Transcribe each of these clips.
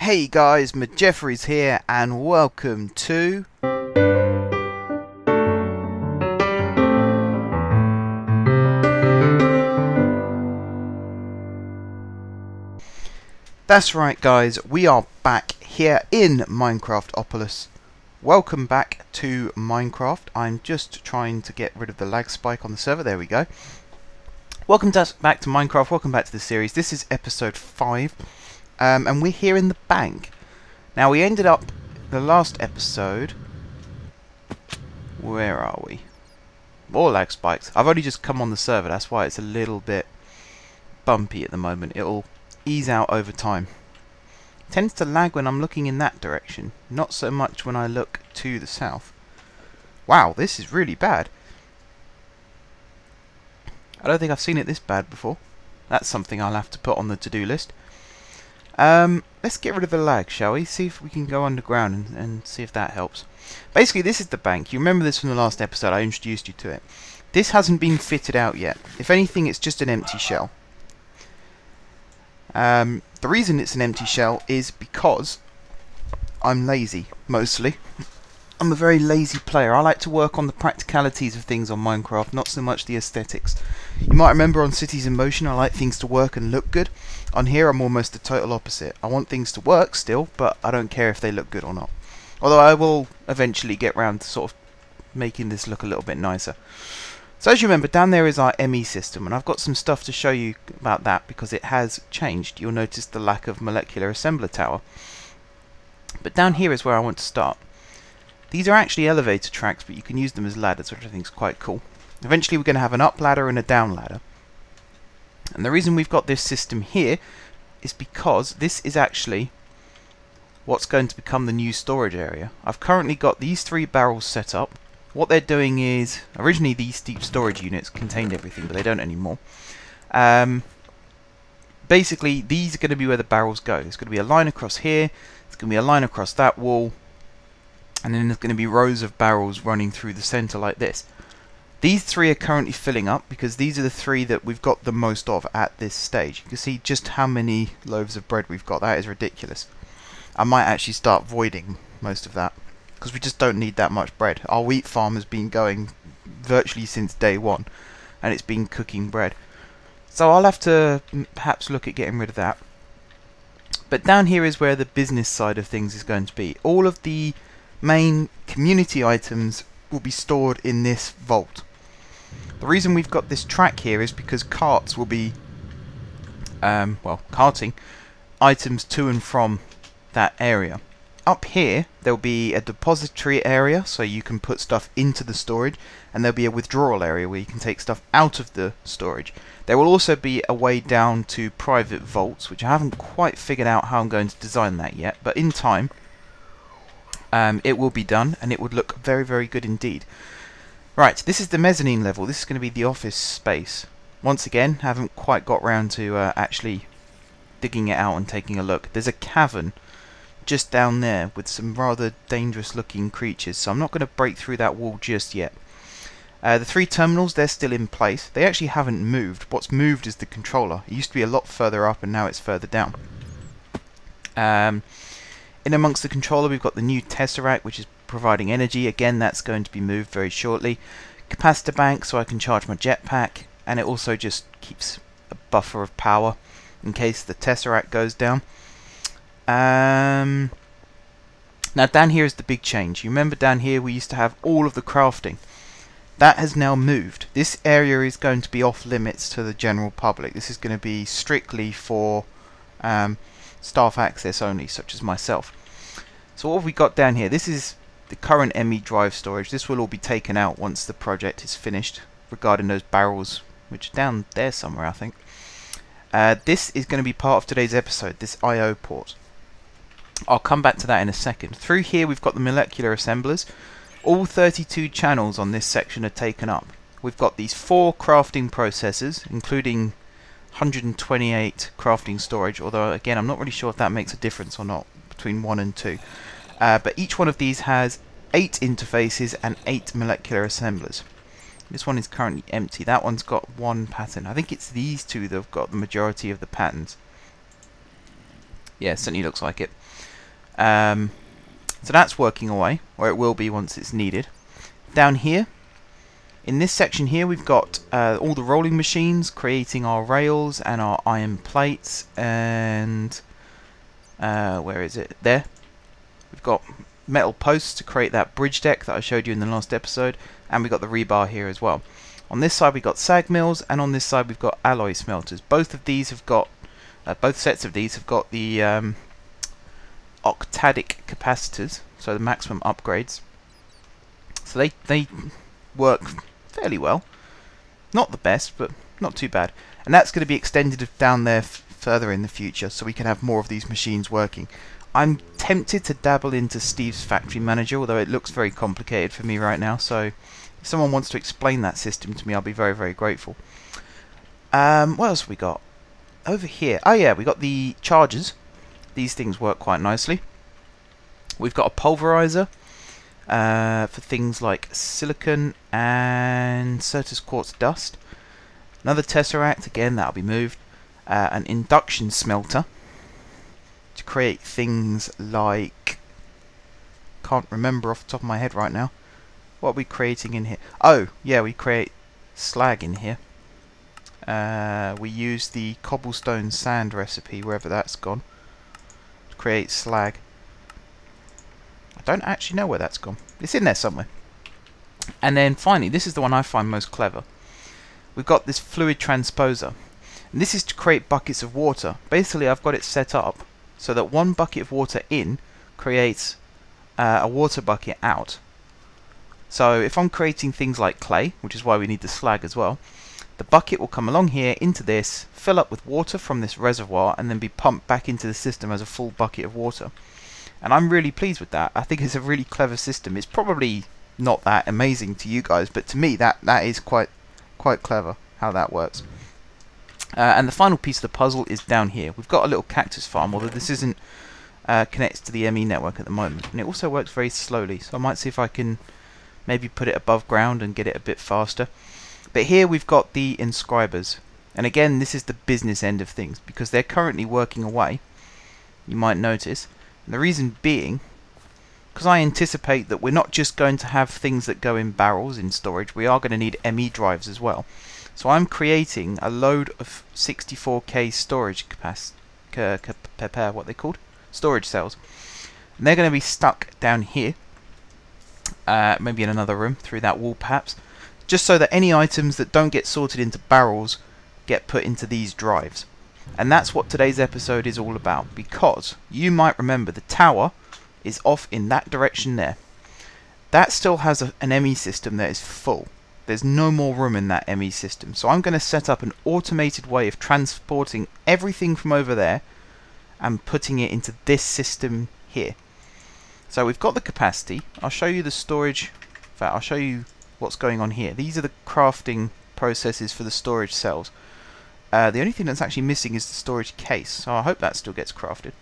Hey guys, Jeffries here and welcome to That's right guys, we are back here in Minecraftopolis. Welcome back to Minecraft. I'm just trying to get rid of the lag spike on the server, there we go. Welcome back to Minecraft, welcome back to the series. This is episode 5. And we're here in the bank. Now we ended up the last episode. Where are we? More lag spikes. I've only just come on the server, that's why it's a little bit bumpy at the moment. It'll ease out over time. It tends to lag when I'm looking in that direction, not so much when I look to the south. Wow, this is really bad. I don't think I've seen it this bad before. That's something I'll have to put on the to-do list. Let's get rid of the lag, shall we? See if we can go underground and see if that helps. Basically, this is the bank. You remember this from the last episode, I introduced you to it. This hasn't been fitted out yet. If anything, it's just an empty shell. The reason it's an empty shell is because I'm lazy, mostly. I'm a very lazy player. I like to work on the practicalities of things on Minecraft, not so much the aesthetics. You might remember on Cities in Motion I like things to work and look good. On here I'm almost the total opposite. I want things to work still, but I don't care if they look good or not. Although I will eventually get round to sort of making this look a little bit nicer. So as you remember, down there is our Emmy system, and I've got some stuff to show you about that because it has changed. You'll notice the lack of molecular assembler tower. But down here is where I want to start. These are actually elevator tracks, but you can use them as ladders, which I think is quite cool. Eventually we're going to have an up ladder and a down ladder. And the reason we've got this system here is because this is actually what's going to become the new storage area. I've currently got these 3 barrels set up. What they're doing is, originally these deep storage units contained everything, but they don't anymore. Basically, these are going to be where the barrels go. There's going to be a line across here, there's going to be a line across that wall, and then there's going to be rows of barrels running through the center like this. These 3 are currently filling up because these are the 3 that we've got the most of at this stage. You can see just how many loaves of bread we've got. That is ridiculous. I might actually start voiding most of that because we just don't need that much bread. Our wheat farm has been going virtually since day 1 and it's been cooking bread. So I'll have to perhaps look at getting rid of that. But down here is where the business side of things is going to be. All of the main community items will be stored in this vault. The reason we've got this track here is because carts will be carting items to and from that area. Up here there'll be a depository area so you can put stuff into the storage, and there'll be a withdrawal area where you can take stuff out of the storage. There will also be a way down to private vaults, which I haven't quite figured out how I'm going to design that yet, but in time it will be done and it would look very, very good indeed. Right, this is the mezzanine level. This is going to be the office space. Once again, haven't quite got round to actually digging it out and taking a look. There's a cavern just down there with some rather dangerous looking creatures, so I'm not going to break through that wall just yet. The 3 terminals, they're still in place. They actually haven't moved. What's moved is the controller. It used to be a lot further up and now it's further down. In amongst the controller we've got the new Tesseract, which is providing energy. Again, that's going to be moved very shortly. Capacitor bank so I can charge my jetpack, and it also just keeps a buffer of power in case the Tesseract goes down. Now down here is the big change. You remember down here we used to have all of the crafting. That has now moved. This area is going to be off limits to the general public. This is going to be strictly for staff access only, such as myself. So what have we got down here? This is the current Emmy drive storage. This will all be taken out once the project is finished, regarding those barrels, which are down there somewhere, I think. This is going to be part of today's episode, this I/O port. I'll come back to that in a second. Through here we've got the molecular assemblers. All 32 channels on this section are taken up. We've got these 4 crafting processors, including 128 crafting storage, although again I'm not really sure if that makes a difference or not between 1 and 2. But each one of these has 8 interfaces and 8 molecular assemblers. This one is currently empty. That one's got 1 pattern. I think it's these 2 that have got the majority of the patterns. Yeah, certainly looks like it. So that's working away, or it will be once it's needed. Down here, in this section here, we've got all the rolling machines creating our rails and our iron plates, and where is it? There. We've got metal posts to create that bridge deck that I showed you in the last episode, and we've got the rebar here as well. On this side we've got sag mills, and on this side we've got alloy smelters. Both of these have got, both sets of these have got the octadic capacitors, so the maximum upgrades. So they work fairly well. Not the best, but not too bad. And that's going to be extended down there further in the future, so we can have more of these machines working. I'm tempted to dabble into Steve's Factory Manager, although it looks very complicated for me right now, so if someone wants to explain that system to me, I'll be very, very grateful. What else have we got? Over here, oh yeah, we got the chargers. These things work quite nicely. We've got a pulverizer for things like silicon and Certus quartz dust. Another tesseract, again that'll be moved. An induction smelter to create things like, can't remember off the top of my head right now. What are we creating in here? Oh yeah, we create slag in here. We use the cobblestone sand recipe, wherever that's gone, to create slag. I don't actually know where that's gone. It's in there somewhere. And then finally, this is the one I find most clever. We've got this fluid transposer. And this is to create buckets of water. Basically, I've got it set up so that one bucket of water in creates a water bucket out. So if I'm creating things like clay, which is why we need the slag as well, the bucket will come along here into this, fill up with water from this reservoir, and then be pumped back into the system as a full bucket of water. And I'm really pleased with that. I think it's a really clever system. It's probably not that amazing to you guys, but to me that is quite clever how that works. And the final piece of the puzzle is down here. We've got a little cactus farm, although this isn't connected to the Emmy network at the moment, and it also works very slowly, so I might see if I can maybe put it above ground and get it a bit faster. But here we've got the inscribers, and again this is the business end of things, because they're currently working away, you might notice. And the reason being, because I anticipate that we're not just going to have things that go in barrels in storage, we are going to need ME drives as well. So I'm creating a load of 64K storage capacity, what they called? Storage cells. And they're going to be stuck down here, maybe in another room, through that wall perhaps, just so that any items that don't get sorted into barrels get put into these drives. And that's what today's episode is all about, because you might remember the tower is off in that direction there. That still has an ME system that is full. There's no more room in that ME system. So I'm going to set up an automated way of transporting everything from over there and putting it into this system here. So we've got the capacity. I'll show you the storage. In fact, I'll show you what's going on here. These are the crafting processes for the storage cells. The only thing that's actually missing is the storage case, so I hope that still gets crafted.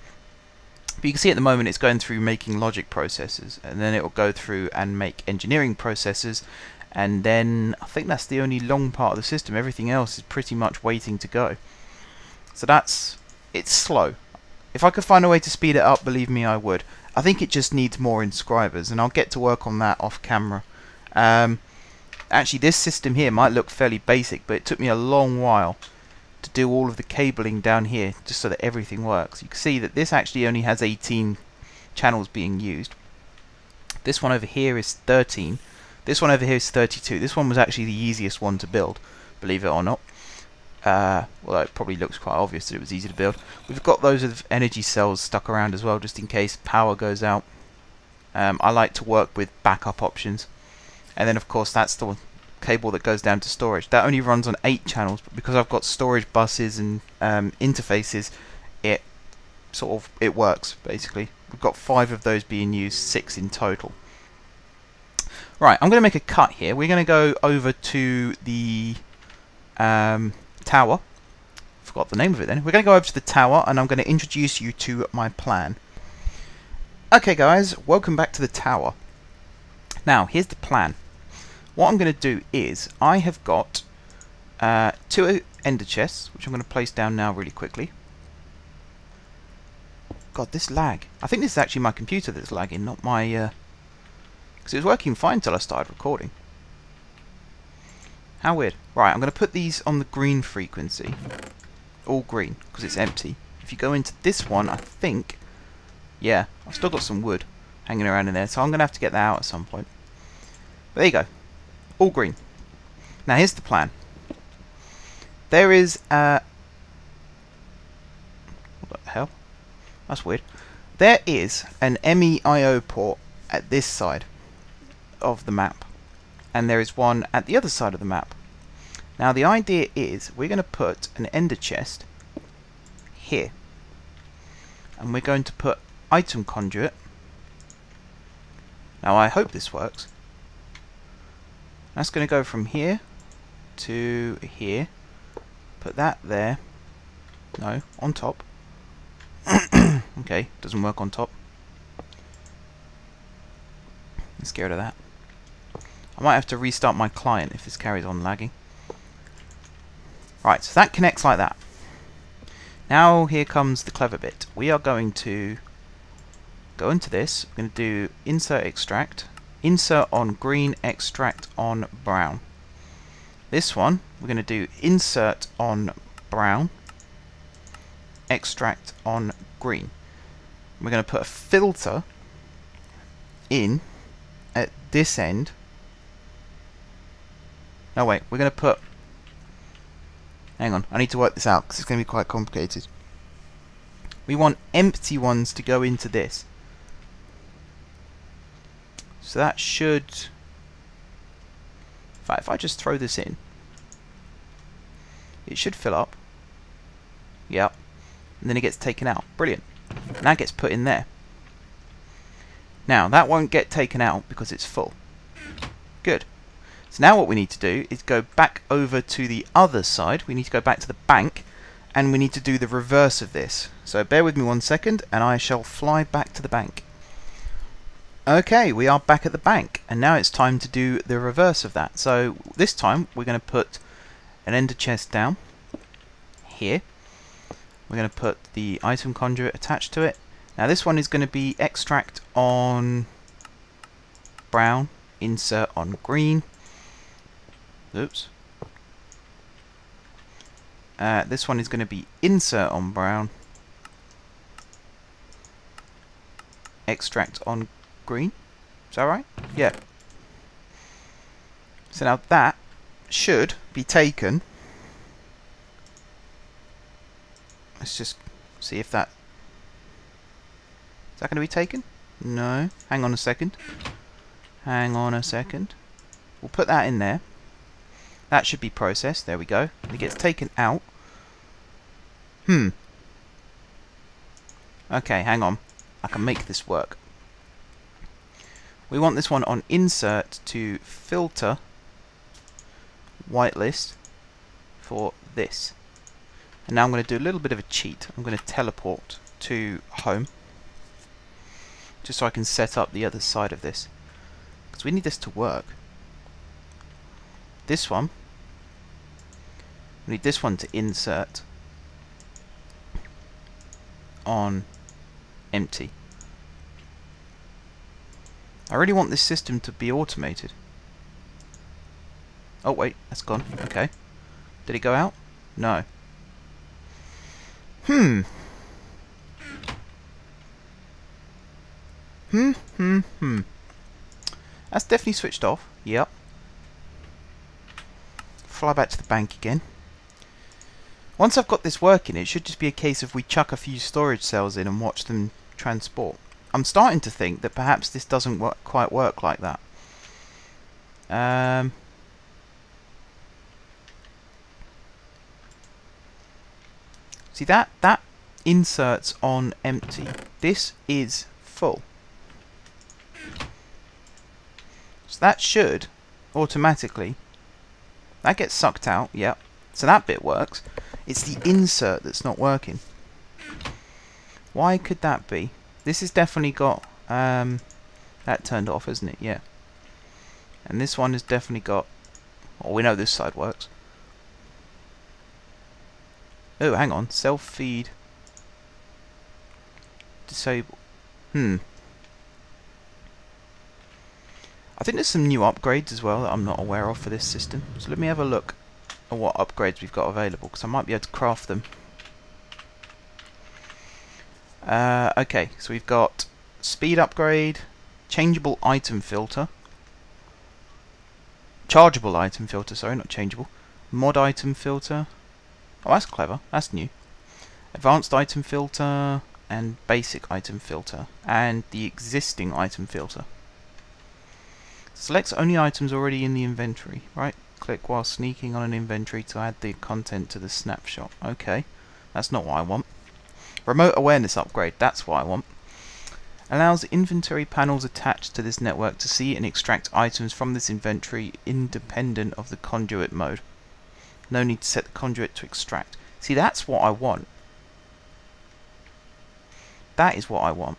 But you can see at the moment it's going through making logic processes, and then it will go through and make engineering processes, and then I think that's the only long part of the system. Everything else is pretty much waiting to go. So it's slow. If I could find a way to speed it up, believe me, I would. I think it just needs more inscribers, and I'll get to work on that off camera. Actually, this system here might look fairly basic, but it took me a long while to do all of the cabling down here just so that everything works. You can see that this actually only has 18 channels being used. This one over here is 13. This one over here is 32. This one was actually the easiest one to build, believe it or not. Although it probably looks quite obvious that it was easy to build. We've got those of energy cells stuck around as well, just in case power goes out. I like to work with backup options. And then of course that's the cable that goes down to storage. That only runs on 8 channels, but because I've got storage buses and interfaces, it works basically. We've got 5 of those being used, 6 in total. Right, I'm going to make a cut here. We're going to go over to the tower. Forgot the name of it then. We're going to go over to the tower, and I'm going to introduce you to my plan. Okay guys, welcome back to the tower. Now, here's the plan. What I'm going to do is, I have got 2 ender chests, which I'm going to place down now really quickly. God, this lag. I think this is actually my computer that's lagging, not my... because it was working fine till I started recording. How weird. Right, I'm going to put these on the green frequency. All green, because it's empty. If you go into this one, I think... Yeah, I've still got some wood hanging around in there, so I'm going to have to get that out at some point. But there you go. All green. Now here's the plan. There is what the hell? That's weird. There is an Emmy I/O port at this side of the map, and there is one at the other side of the map. Now the idea is we're going to put an ender chest here, and we're going to put item conduit. Now I hope this works. That's going to go from here to here. Put that there. No, on top. Okay, doesn't work on top. I'm scared of that. I might have to restart my client if this carries on lagging. Right, so that connects like that. Now here comes the clever bit. We are going to go into this. We're going to do insert extract. Insert on green, extract on brown. This one, we're going to do insert on brown, extract on green. We're going to put a filter in at this end. No, wait, we're going to put... Hang on, I need to work this out because it's going to be quite complicated. We want empty ones to go into this. So that should... In fact, if I just throw this in, it should fill up. Yep. And then it gets taken out. Brilliant. And that gets put in there. Now, that won't get taken out because it's full. Good. So now what we need to do is go back over to the other side. We need to go back to the bank, and we need to do the reverse of this. So bear with me 1 second, and I shall fly back to the bank. Okay, we are back at the bank, and now it's time to do the reverse of that. So this time we're going to put an ender chest down here. We're going to put the item conduit attached to it. Now this one is going to be extract on brown, insert on green. Oops. This one is going to be insert on brown, extract on green. Is that right? Yeah. So now that should be taken. Let's just see if that... Is that going to be taken? No. Hang on a second. Hang on a second. We'll put that in there. That should be processed. There we go. And it gets taken out. Okay, hang on. I can make this work. We want this one on insert to filter whitelist for this. And now I'm going to do a little bit of a cheat. I'm going to teleport to home, just so I can set up the other side of this, because we need this to work. This one, we need this one to insert on empty. I really want this system to be automated. Oh wait, that's gone. Okay. Did it go out? No. That's definitely switched off. Yep. Fly back to the bank again. Once I've got this working, it should just be a case of we chuck a few storage cells in and watch them transport. I'm starting to think that perhaps this doesn't quite work like that. See that inserts on empty. This is full. So that should automatically... That gets sucked out, yep. So that bit works. It's the insert that's not working. Why could that be? This has definitely got that turned off, isn't it? Yeah. And this one has definitely got... Oh, we know this side works. Oh, hang on. Self-feed disable. I think there's some new upgrades as well that I'm not aware of for this system. So let me have a look at what upgrades we've got available, because I might be able to craft them. Okay, so we've got speed upgrade, changeable item filter, chargeable item filter, sorry, not changeable, mod item filter. Oh, that's clever, that's new. Advanced item filter, and basic item filter, and the existing item filter. Selects only items already in the inventory. Right click while sneaking on an inventory to add the content to the snapshot. Okay, that's not what I want. Remote awareness upgrade, that's what I want. Allows inventory panels attached to this network to see and extract items from this inventory independent of the conduit mode. No need to set the conduit to extract. See, that's what I want. That is what I want.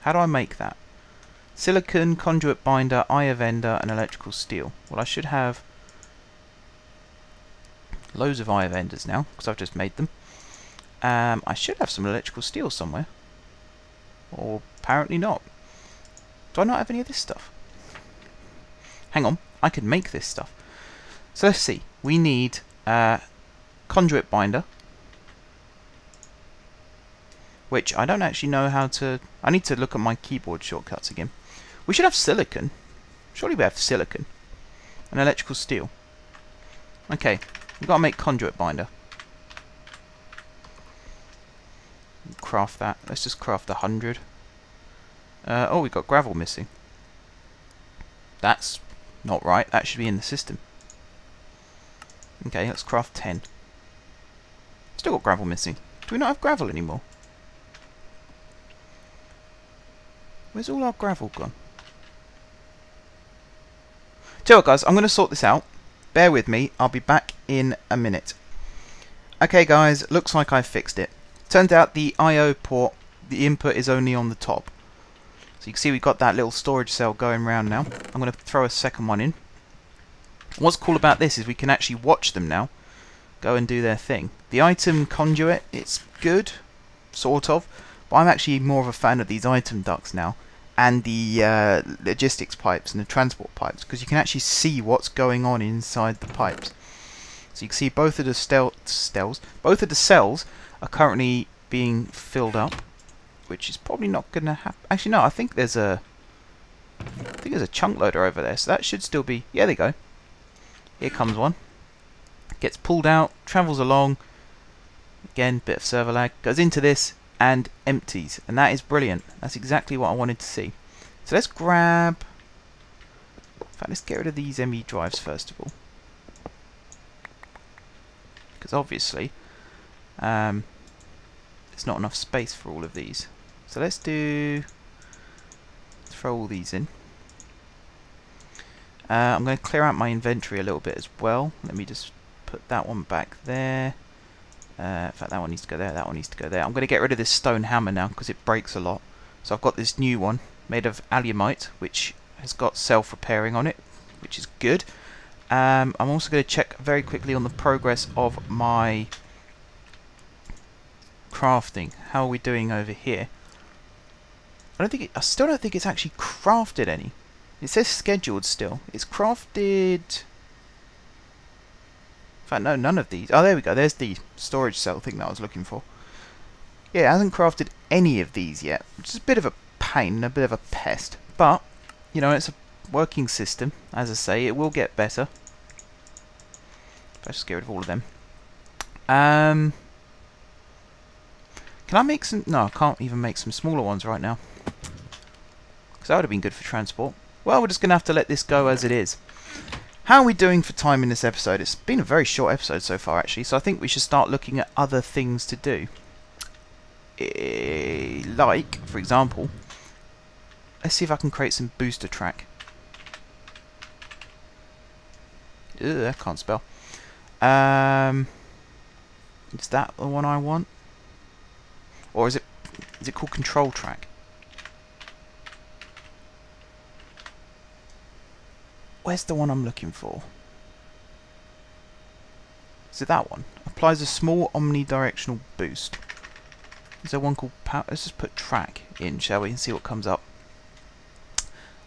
How do I make that? Silicon, conduit binder, eye of ender, and electrical steel. Well, I should have loads of eye of enders now, because I've just made them. I should have some electrical steel somewhere. Or apparently not. Do I not have any of this stuff? Hang on, I could make this stuff. So let's see. We need conduit binder, which I don't actually know how to... I need to look at my keyboard shortcuts again. We should have silicon. Surely we have silicon. And electrical steel. Okay, we've got to make conduit binder. Craft that. Let's just craft 100. Oh, we've got gravel missing. That's not right. That should be in the system. Okay, let's craft 10. Still got gravel missing. Do we not have gravel anymore? Where's all our gravel gone? Tell you what, guys, I'm going to sort this out. Bear with me. I'll be back in a minute. Okay, guys, looks like I've fixed it. Turns out the I/O port, the input is only on the top. So you can see we've got that little storage cell going round now. I'm going to throw a second one in. What's cool about this is we can actually watch them now go and do their thing. The item conduit, it's good, sort of, but I'm actually more of a fan of these item ducts now, and the logistics pipes and the transport pipes, because you can actually see what's going on inside the pipes. So you can see both of the both of the cells are currently being filled up, which is probably not going to happen. Actually, no, I think there's a chunk loader over there, so that should still be. Yeah, there you go. Here comes one. Gets pulled out, travels along. Again, bit of server lag. Goes into this and empties, and that is brilliant. That's exactly what I wanted to see. So let's grab. In fact, let's get rid of these Emmy drives first of all, because obviously there's not enough space for all of these. So let's throw all these in. I'm going to clear out my inventory a little bit as well. Let me just put that one back there. In fact, that one needs to go there, that one needs to go there. I'm going to get rid of this stone hammer now because it breaks a lot. So I've got this new one made of alumite, which has got self-repairing on it, which is good. I'm also going to check very quickly on the progress of my crafting. How are we doing over here? I still don't think it's actually crafted any. It says scheduled still. It's crafted. In fact, no, none of these. Oh, there we go. There's the storage cell thing that I was looking for. Yeah, it hasn't crafted any of these yet, which is a bit of a pain, a bit of a pest. But, you know, it's a working system. As I say, it will get better. Let's just get rid of all of them. Can I make some... No, I can't even make some smaller ones right now, because that would have been good for transport. Well, we're just going to have to let this go as it is. How are we doing for time in this episode? It's been a very short episode so far, actually, so I think we should start looking at other things to do. Like, for example, let's see if I can create some booster track. Ugh, I can't spell. Is that the one I want? Or is it called control track? Where's the one I'm looking for? Is it that one? Applies a small omnidirectional boost. Is there one called power? Let's just put track in, shall we, and see what comes up.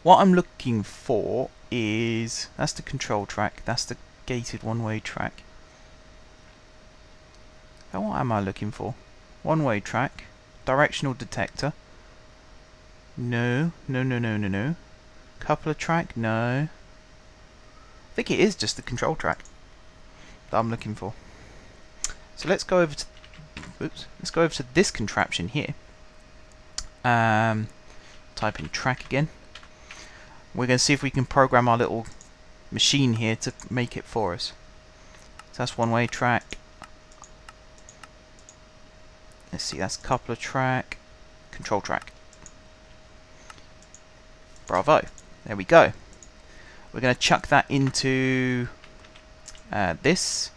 What I'm looking for is... That's the control track. That's the gated one-way track. Now what am I looking for? One-way track. Directional detector. No. No. Coupler track. No. I think it is just the control track that I'm looking for. So let's go over to... Oops. Let's go over to this contraption here. Type in track again. We're going to see if we can program our little machine here to make it for us. So that's one-way track. Let's see, that's coupler track, control track. Bravo. There we go. We're going to chuck that into this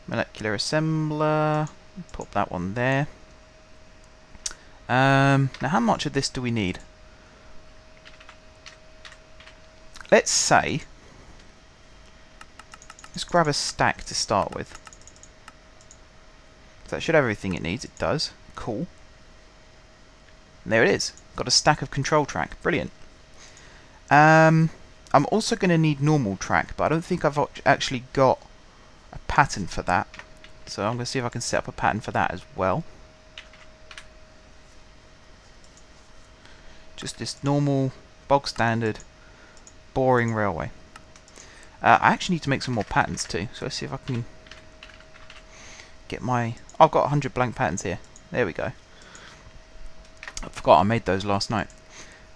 molecular assembler. Put that one there. Now how much of this do we need? Let's say, let's grab a stack to start with. So that should have everything it needs. It does. Cool. And there it is. Got a stack of control track. Brilliant. I'm also going to need normal track, but I don't think I've actually got a pattern for that. So I'm going to see if I can set up a pattern for that as well. Just this normal, bog standard, boring railway. I actually need to make some more patterns too. So let's see if I can get my... I've got 100 blank patterns here. There we go. I forgot I made those last night.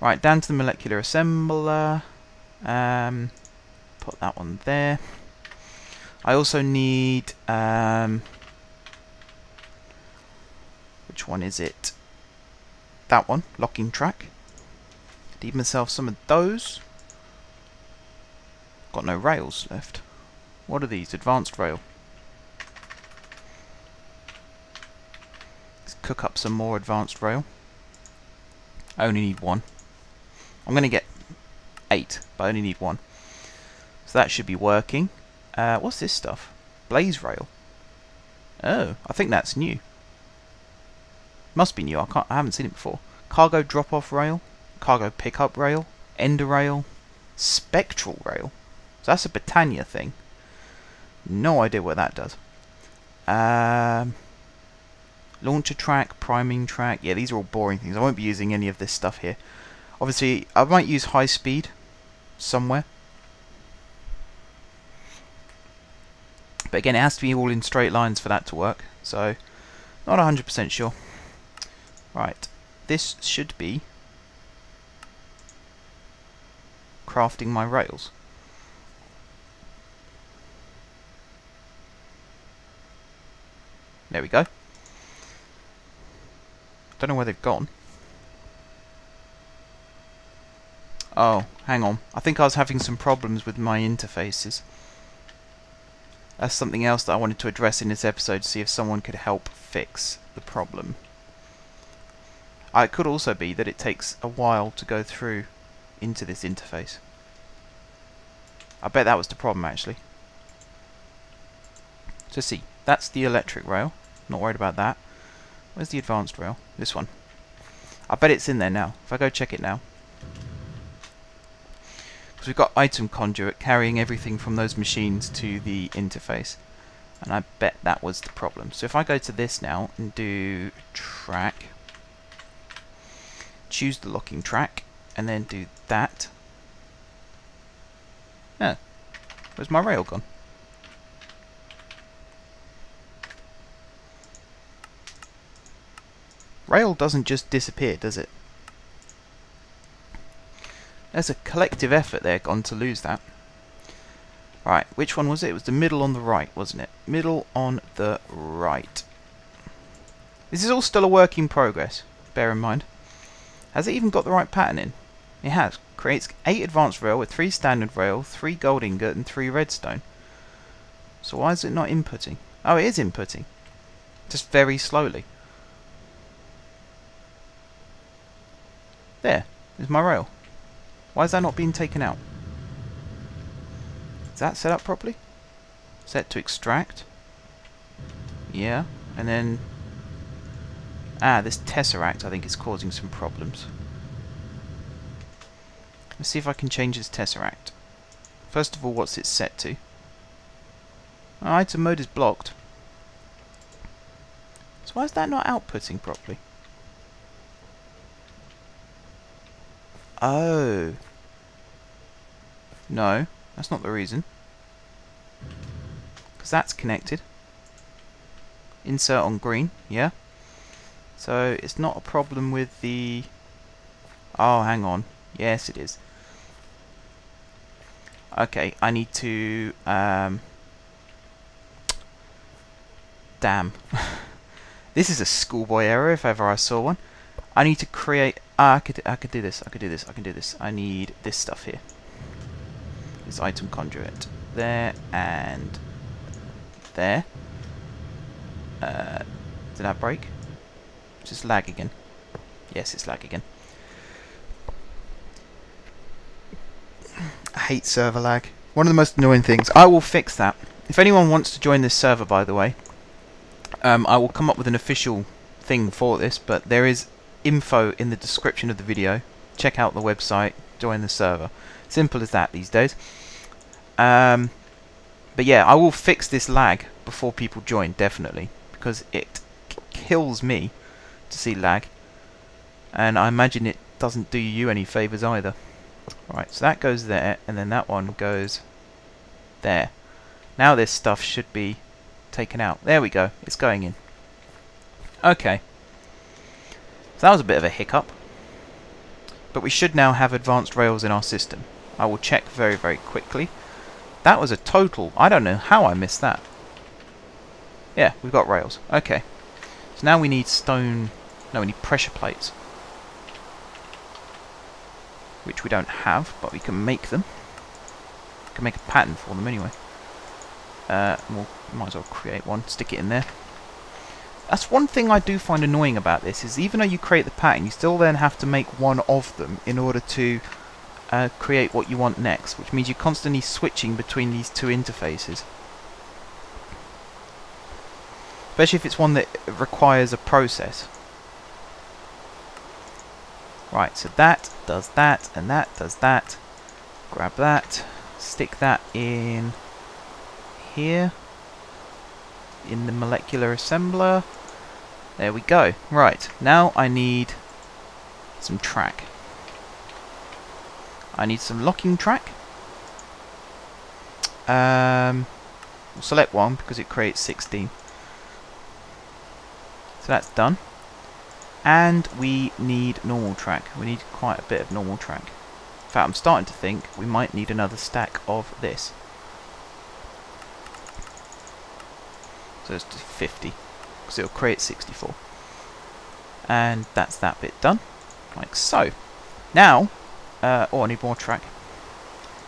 Right, down to the molecular assembler. Put that one there. I also need... which one is it? That one, locking track. Need myself some of those. Got no rails left. What are these? Advanced rail. Let's cook up some more advanced rail. I only need one. I'm going to get 8, but I only need one. So that should be working. What's this stuff? Blaze rail. Oh, I think that's new. Must be new. I haven't seen it before. Cargo drop-off rail. Cargo pickup rail. Ender rail. Spectral rail. So that's a Britannia thing. No idea what that does. Launcher track, priming track. Yeah, these are all boring things. I won't be using any of this stuff here. Obviously, I might use high speed somewhere. But again, it has to be all in straight lines for that to work. So, not 100% sure. Right. This should be crafting my rails. There we go. Don't know where they've gone. Oh, hang on. I think I was having some problems with my interfaces. That's something else that I wanted to address in this episode to see if someone could help fix the problem. It could also be that it takes a while to go through into this interface. I bet that was the problem actually. So see, that's the electric rail. Not worried about that. Where's the advanced rail? This one. I bet it's in there now. If I go check it now. Because we've got item conduit carrying everything from those machines to the interface. And I bet that was the problem. So if I go to this now and do track, choose the locking track, and then do that. Oh, where's my rail gone? Rail doesn't just disappear, does it? There's a collective effort there gone to lose that. Right, which one was it? It was the middle on the right, wasn't it? Middle on the right. This is all still a work in progress, bear in mind. Has it even got the right pattern in? It has. Creates 8 advanced rail with 3 standard rail, 3 gold ingot and 3 redstone. So why is it not inputting? Oh, it is inputting. Just very slowly. There, is my rail. Why is that not being taken out? Is that set up properly? Set to extract. Yeah, and then Ah, this tesseract I think is causing some problems. Let's see if I can change this tesseract. First of all, what's it set to? Oh, item mode is blocked. So why is that not outputting properly? Oh. No, that's not the reason. Because that's connected. Insert on green, yeah. So it's not a problem with the... Oh, hang on. Yes, it is. Okay, I need to... Damn. This is a schoolboy error if ever I saw one. I need to create... I could do this. I could do this. I can do this. I need this stuff here. This item conduit. There and there. Did that break? Just lag again. Yes, it's lag again. I hate server lag. One of the most annoying things. I will fix that. If anyone wants to join this server, by the way, I will come up with an official thing for this, but there is info in the description of the video. Check out the website, join the server. Simple as that these days. But yeah, I will fix this lag before people join, definitely, because it kills me to see lag, and I imagine it doesn't do you any favours either. Right, so that goes there, and then that one goes there. Now this stuff should be taken out. There we go, it's going in. Okay. So that was a bit of a hiccup. But we should now have advanced rails in our system. I will check very, very quickly. That was a total... I don't know how I missed that. Yeah, we've got rails. Okay. So now we need stone... No, we need pressure plates. Which we don't have, but we can make them. We can make a pattern for them anyway. We'll might as well create one, stick it in there. That's one thing I do find annoying about this, is even though you create the pattern, you still then have to make one of them in order to create what you want next, which means you're constantly switching between these two interfaces. Especially if it's one that requires a process. Right, so that does that, and that does that. Grab that, stick that in here, in the molecular assembler. There we go. Right, now I need some track. I need some locking track. We'll select one because it creates 16. So that's done. And we need normal track. We need quite a bit of normal track. In fact, I'm starting to think we might need another stack of this. So it's just 50, because it'll create 64. And that's that bit done, like so. Now, oh, I need more track.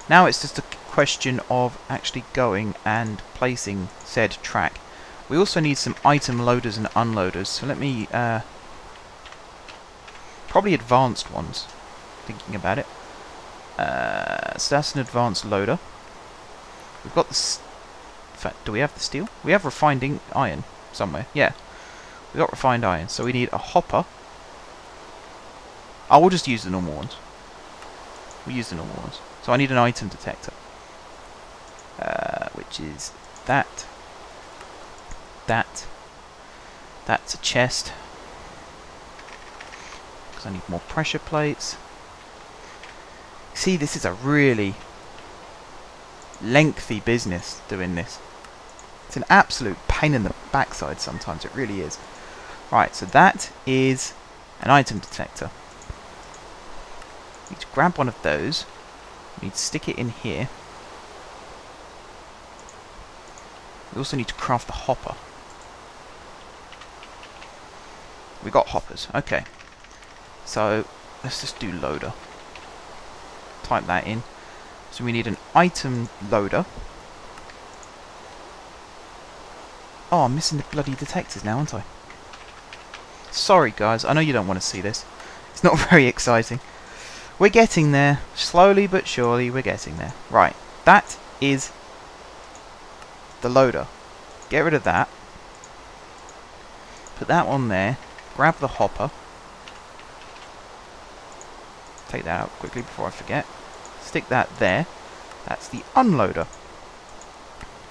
Now it's just a question of actually going and placing said track. We also need some item loaders and unloaders, so let me, probably advanced ones, thinking about it. So that's an advanced loader. We've got the... In fact, do we have the steel? We have refined iron somewhere. Yeah, we got refined iron. So we need a hopper. I will just use the normal ones. We'll use the normal ones. So I need an item detector, which is that. That's a chest. Because I need more pressure plates. See, this is a really lengthy business doing this. It's an absolute pain in the backside sometimes, it really is. Right, so that is an item detector. We need to grab one of those. We need to stick it in here. We also need to craft the hopper. We got hoppers, okay. So let's just do loader. Type that in. So we need an item loader. Oh, I'm missing the bloody detectors now, aren't I? Sorry guys, I know you don't want to see this. It's not very exciting. We're getting there. Slowly but surely we're getting there. Right, that is the loader. Get rid of that. Put that on there. grab the hopper. Take that out quickly before I forget. Stick that there. That's the unloader.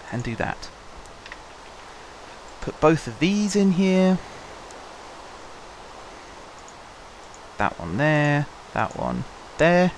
And do that. Put both of these in here. That one there. That one there.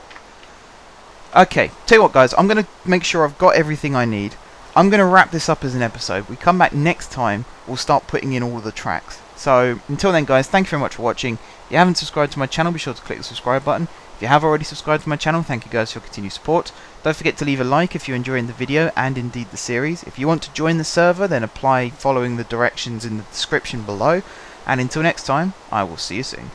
Okay, tell you what guys, I'm going to make sure I've got everything I need. I'm going to wrap this up as an episode. We come back next time, we'll start putting in all of the tracks. So, until then guys, thank you very much for watching. If you haven't subscribed to my channel, be sure to click the subscribe button. If you have already subscribed to my channel, thank you guys for your continued support. Don't forget to leave a like if you're enjoying the video and indeed the series. If you want to join the server, then apply following the directions in the description below. And until next time, I will see you soon.